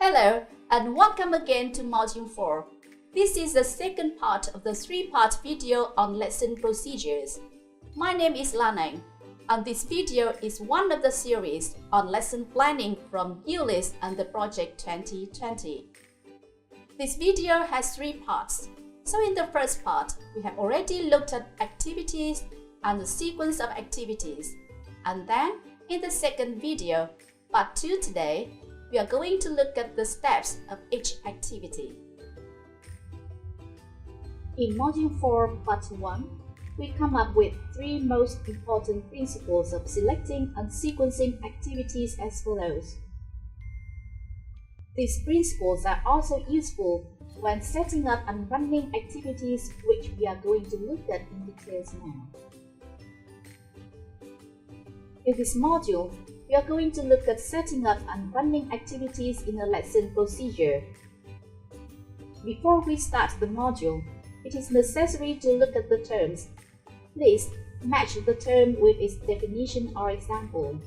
Hello and welcome again to Module 4. This is the second part of the three-part video on lesson procedures. My name is Lanang, and this video is one of the series on lesson planning from ULIS and the Project 2020. This video has three parts. So in the first part, we have already looked at activities and the sequence of activities. And then, in the second video, part 2 today, we are going to look at the steps of each activity. In Module 4, Part 1, we come up with three most important principles of selecting and sequencing activities as follows. These principles are also useful when setting up and running activities, which we are going to look at in details now. In this module, we are going to look at setting up and running activities in a lesson procedure. Before we start the module, it is necessary to look at the terms. Please match the term with its definition or example.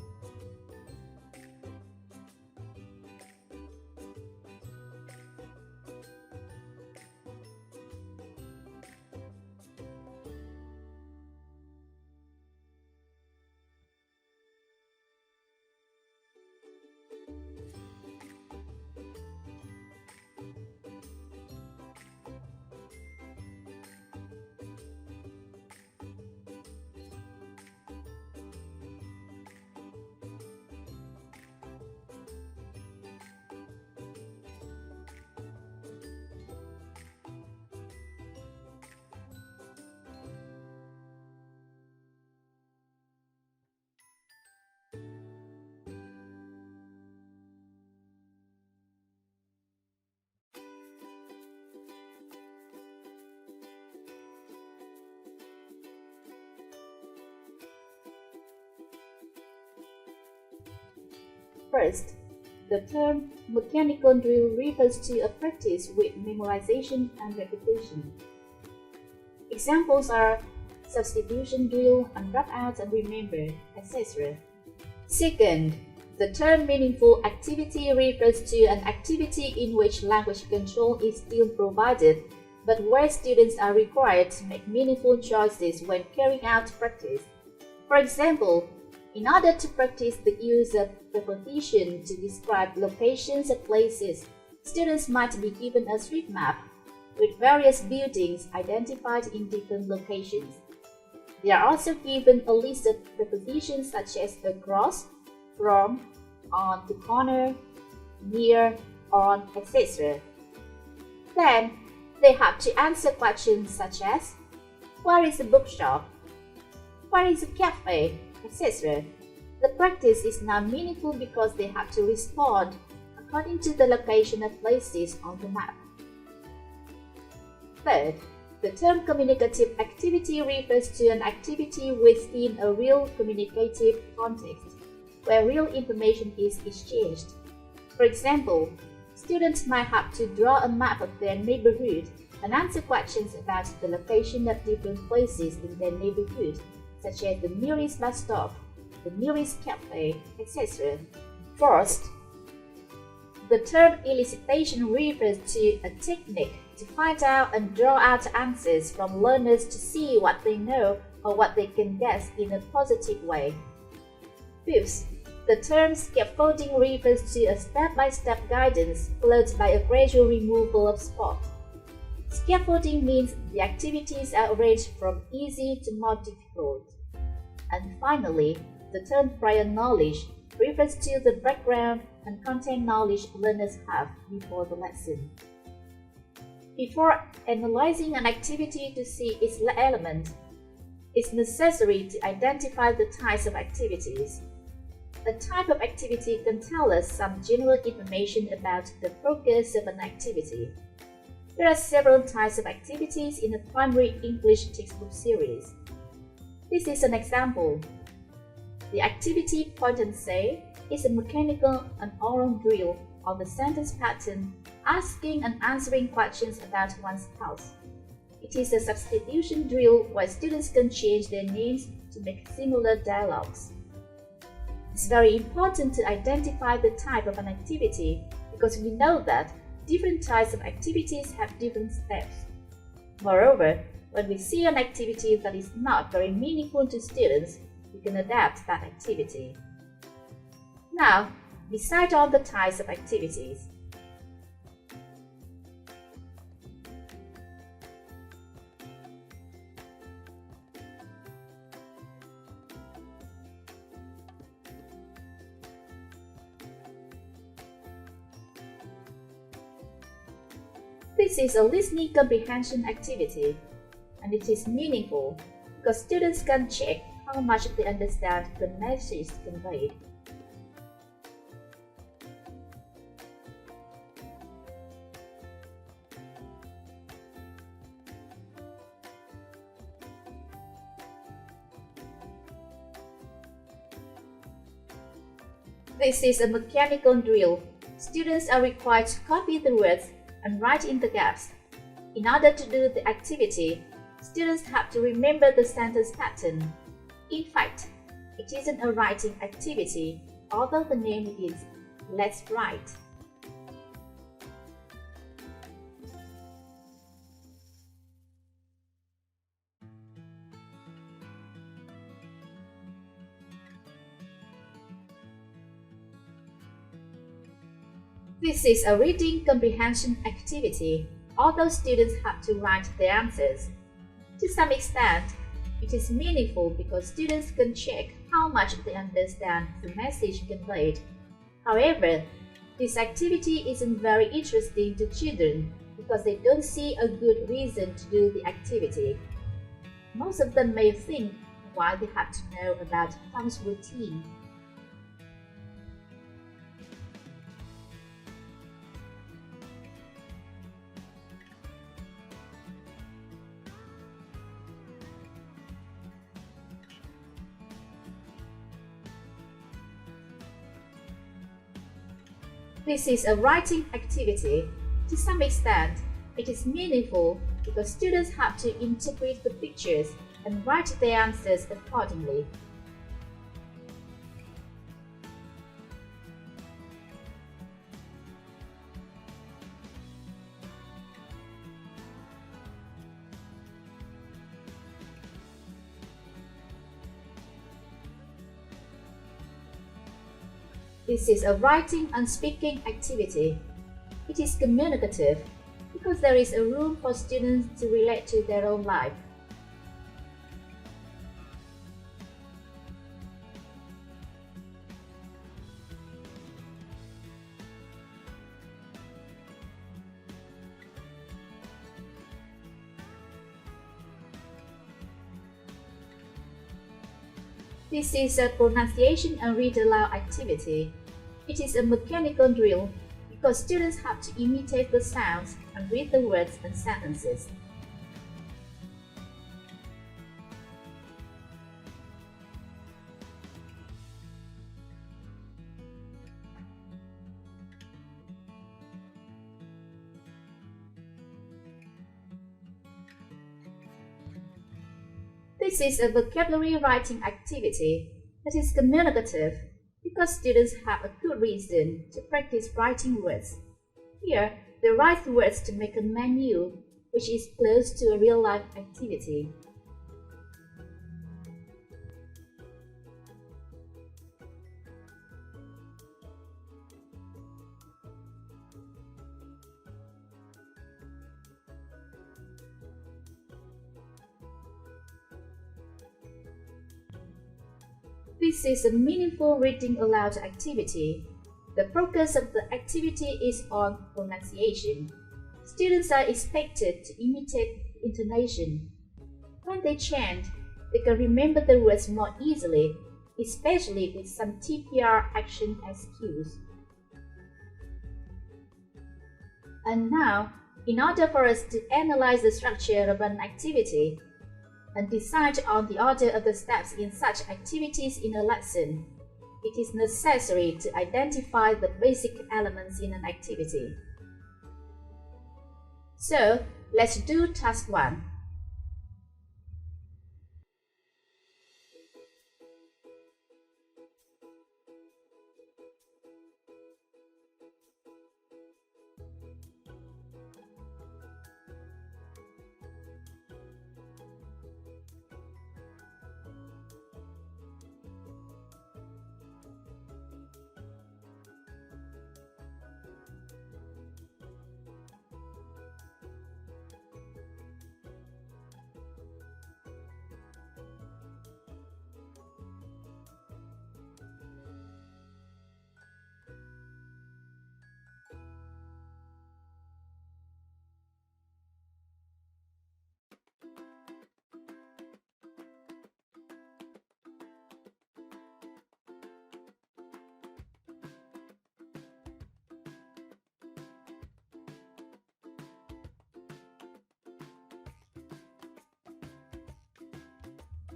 First, the term mechanical drill refers to a practice with memorization and repetition. Examples are substitution drill and rub out and remember, etc. Second, the term meaningful activity refers to an activity in which language control is still provided, but where students are required to make meaningful choices when carrying out practice. For example, in order to practice the use of preposition to describe locations of places, students might be given a street map with various buildings identified in different locations. They are also given a list of prepositions such as across, from, on the corner, near, on, etc. Then, they have to answer questions such as, where is the bookshop? Where is the cafe? Etc. The practice is now meaningful because they have to respond according to the location of places on the map. Third, the term communicative activity refers to an activity within a real communicative context, where real information is exchanged. For example, students might have to draw a map of their neighborhood and answer questions about the location of different places in their neighborhood, such as the nearest bus stop, the nearest cafe, etc. Fourth, the term elicitation refers to a technique to find out and draw out answers from learners to see what they know or what they can guess in a positive way. Fifth, the term scaffolding refers to a step-by-step guidance followed by a gradual removal of spot. Scaffolding means the activities are arranged from easy to more difficult. And finally, the term prior knowledge refers to the background and content knowledge learners have before the lesson. Before analyzing an activity to see its element, it's necessary to identify the types of activities. A type of activity can tell us some general information about the focus of an activity. There are several types of activities in a primary English textbook series. This is an example. The activity Point and Say is a mechanical and oral drill on the sentence pattern, asking and answering questions about one's house. It is a substitution drill where students can change their names to make similar dialogues. It's very important to identify the type of an activity because we know that different types of activities have different steps. Moreover, when we see an activity that is not very meaningful to students, we can adapt that activity. Now, decide on the types of activities. This is a listening comprehension activity, and it is meaningful because students can check how much they understand the message conveyed. This is a mechanical drill. Students are required to copy the words and write in the gaps. In order to do the activity, students have to remember the sentence pattern. In fact, it isn't a writing activity, although the name is Let's Write. This is a reading comprehension activity, although students have to write the answers. To some extent, it is meaningful because students can check how much they understand the message conveyed. However, this activity isn't very interesting to children because they don't see a good reason to do the activity. Most of them may think why they have to know about Tom's routine. This is a writing activity. To some extent, it is meaningful because students have to interpret the pictures and write their answers accordingly. This is a writing and speaking activity. It is communicative because there is a room for students to relate to their own life. This is a pronunciation and read aloud activity. It is a mechanical drill because students have to imitate the sounds and read the words and sentences. This is a vocabulary writing activity that is communicative because students have a good reason to practice writing words. Here, they write the words to make a menu, which is close to a real-life activity. This is a meaningful reading aloud activity. The focus of the activity is on pronunciation. Students are expected to imitate intonation. When they chant, they can remember the words more easily, especially with some TPR action as cues. And now, in order for us to analyze the structure of an activity, and decide on the order of the steps in such activities in a lesson, it is necessary to identify the basic elements in an activity. So, let's do task 1.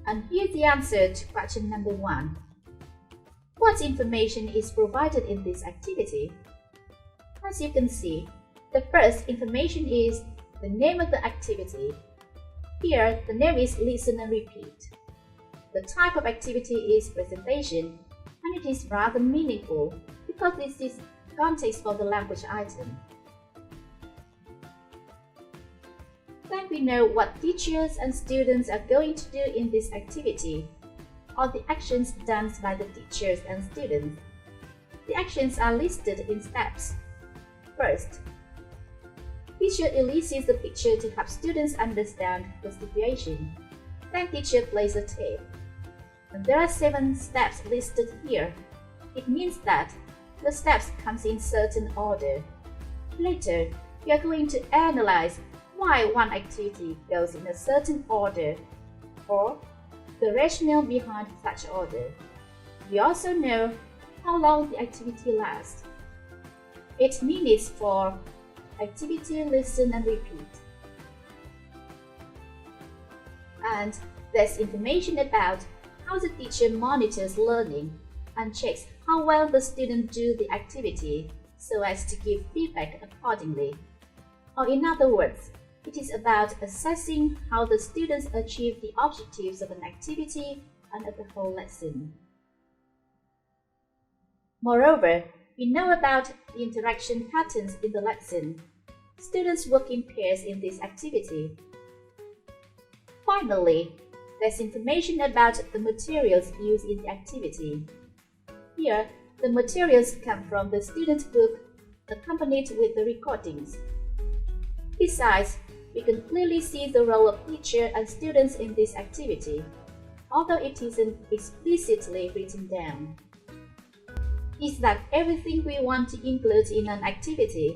And here's the answer to question number 1. What information is provided in this activity? As you can see, the first information is the name of the activity. Here, the name is Listen and Repeat. The type of activity is presentation, and it is rather meaningful because this is context for the language item. Then we know what teachers and students are going to do in this activity, or the actions done by the teachers and students. The actions are listed in steps. First, teacher elicits the picture to help students understand the situation. Then teacher plays a tape. And there are 7 steps listed here. It means that the steps comes in certain order. Later, we are going to analyze why one activity goes in a certain order, or the rationale behind such order. We also know how long the activity lasts. 8 minutes for activity Listen and Repeat. And there's information about how the teacher monitors learning and checks how well the students do the activity so as to give feedback accordingly. Or in other words, it is about assessing how the students achieve the objectives of an activity and of the whole lesson. Moreover, we know about the interaction patterns in the lesson. Students work in pairs in this activity. Finally, there's information about the materials used in the activity. Here, the materials come from the student's book, accompanied with the recordings. Besides, we can clearly see the role of teacher and students in this activity, although it isn't explicitly written down. Is that everything we want to include in an activity?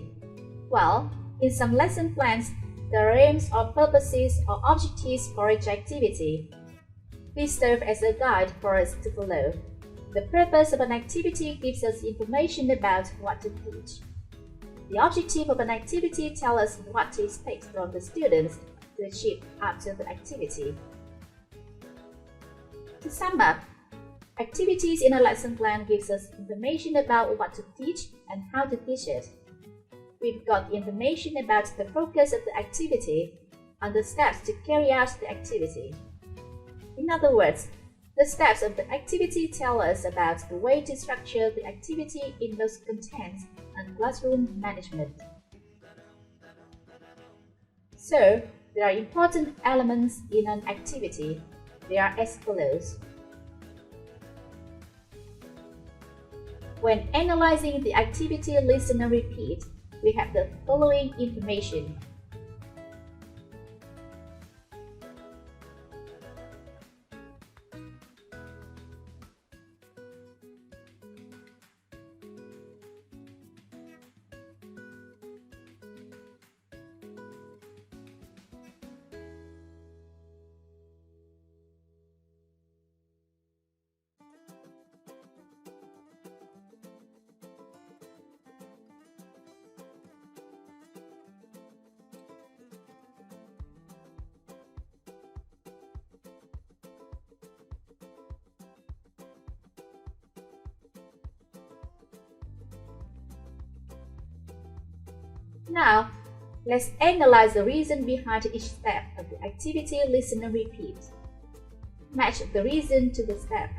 Well, in some lesson plans, there are aims or purposes or objectives for each activity. These serve as a guide for us to follow. The purpose of an activity gives us information about what to teach. The objective of an activity tells us what to expect from the students to achieve after the activity. To sum up, activities in a lesson plan gives us information about what to teach and how to teach it. We've got information about the focus of the activity and the steps to carry out the activity. In other words, the steps of the activity tell us about the way to structure the activity in both contents and classroom management. So, there are important elements in an activity. They are as follows. When analyzing the activity Listen and Repeat, we have the following information. Now, let's analyze the reason behind each step of the activity Listen and Repeat. Match the reason to the step.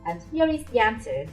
And here is the answer.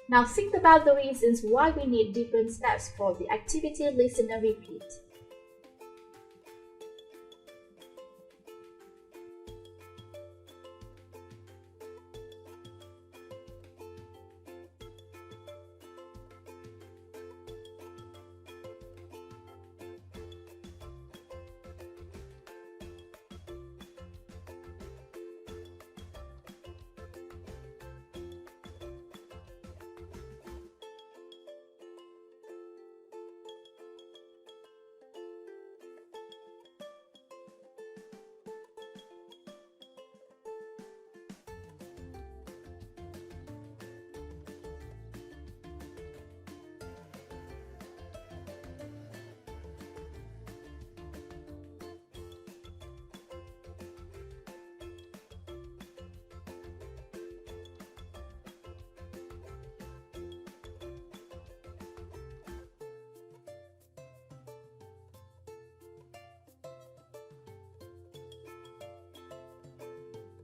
Now think about the reasons why we need different steps for the activity listen and repeat.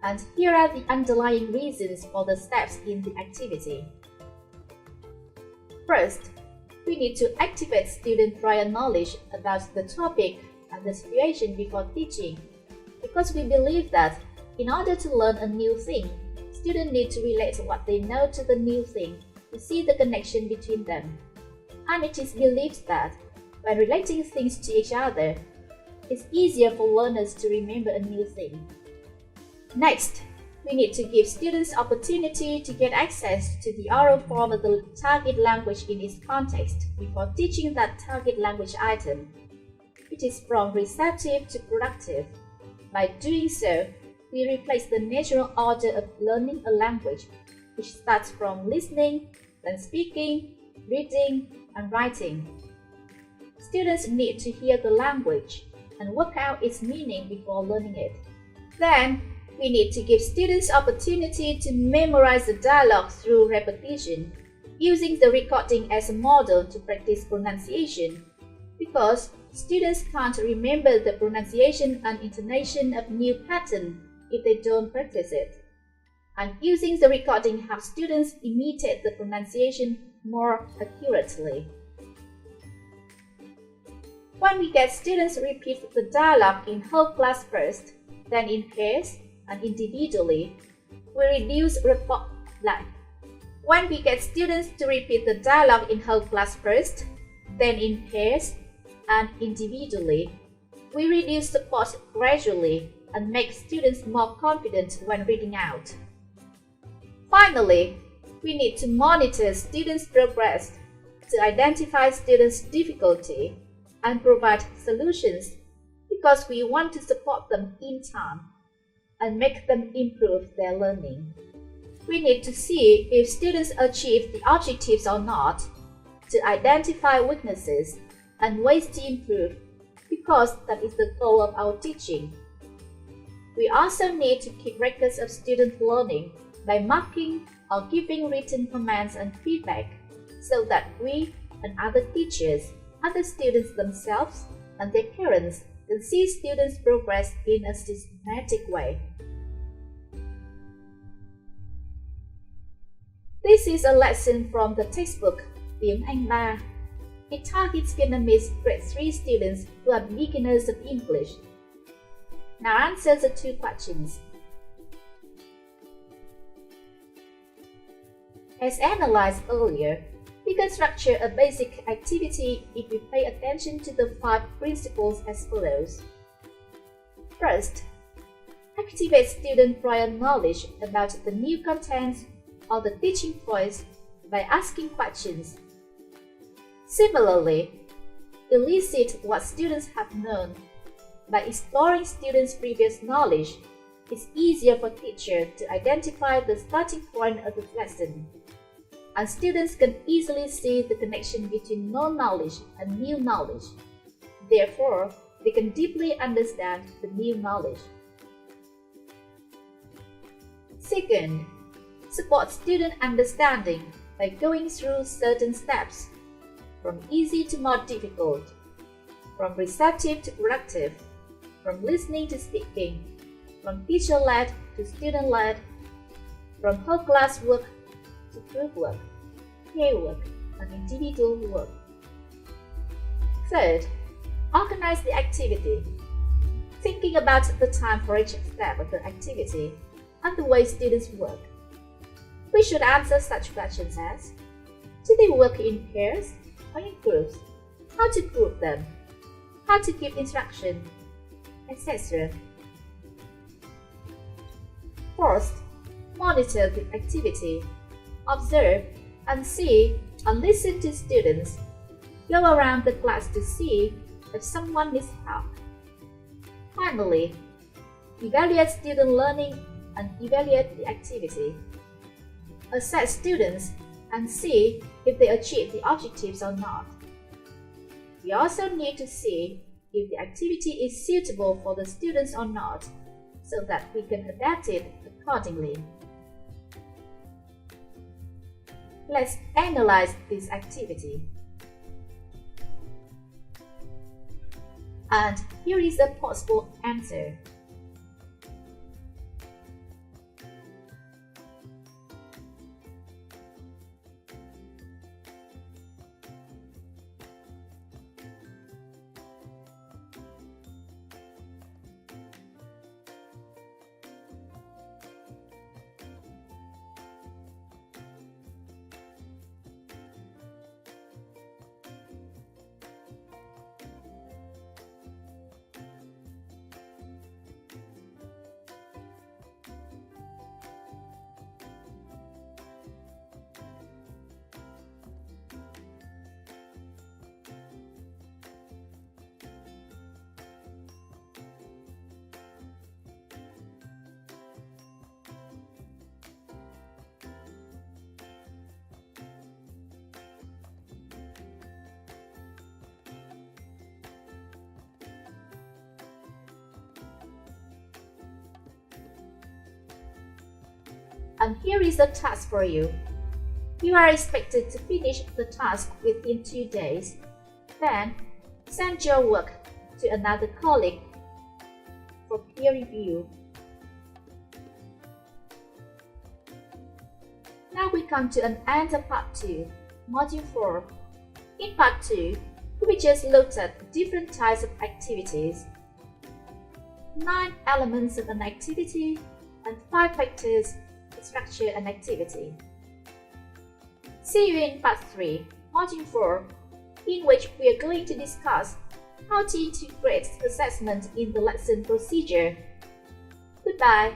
And here are the underlying reasons for the steps in the activity. First, we need to activate student prior knowledge about the topic and the situation before teaching, because we believe that in order to learn a new thing, students need to relate what they know to the new thing to see the connection between them. And it is believed that when relating things to each other, it's easier for learners to remember a new thing. Next, we need to give students opportunity to get access to the oral form of the target language in its context before teaching that target language item. It is from receptive to productive. By doing so, we replace the natural order of learning a language, which starts from listening, then speaking, reading, and writing. Students need to hear the language and work out its meaning before learning it. Then, we need to give students opportunity to memorize the dialogue through repetition, using the recording as a model to practice pronunciation, because students can't remember the pronunciation and intonation of new pattern if they don't practice it. And using the recording helps students imitate the pronunciation more accurately. When we get students repeat the dialogue in whole class first, then in pairs, and individually, we reduce report lag. When we get students to repeat the dialogue in whole class first, then in pairs and individually, we reduce support gradually and make students more confident when reading out. Finally, we need to monitor students' progress to identify students' difficulty and provide solutions, because we want to support them in time and make them improve their learning. We need to see if students achieve the objectives or not, to identify weaknesses and ways to improve, because that is the goal of our teaching. We also need to keep records of student learning by marking or giving written comments and feedback, so that we and other teachers, other students themselves, and their parents can see students' progress in a systematic way. This is a lesson from the textbook Tiếng Anh 3. It targets Vietnamese grade 3 students who are beginners of English. Now answer the two questions. As analyzed earlier, we can structure a basic activity if we pay attention to the 5 principles as follows. First, activate student prior knowledge about the new contents or the teaching points by asking questions. Similarly, elicit what students have known. By exploring students' previous knowledge, it's easier for teachers to identify the starting point of the lesson, and students can easily see the connection between known knowledge and new knowledge. Therefore, they can deeply understand the new knowledge. Second, support student understanding by going through certain steps, from easy to more difficult, from receptive to productive, from listening to speaking, from teacher-led to student-led, from whole class work to group work, peer work, and individual work. Third, organize the activity, thinking about the time for each step of the activity and the way students work. We should answer such questions as: do they work in pairs or in groups? How to group them? How to give instruction, etc. Fourth, monitor the activity. Observe and see and listen to students. Go around the class to see if someone needs help. Finally, evaluate student learning and evaluate the activity. Assess students and see if they achieve the objectives or not. We also need to see if the activity is suitable for the students or not, so that we can adapt it accordingly. Let's analyze this activity. And here is a possible answer. And here is a task for you. You are expected to finish the task within 2 days. Then, send your work to another colleague for peer review. Now we come to an end of Part 2, Module 4. In Part 2, we just looked at different types of activities, 9 elements of an activity, and 5 factors to structure an activity. See you in Part 3, Module 4, in which we are going to discuss how to integrate assessment in the lesson procedure. Goodbye.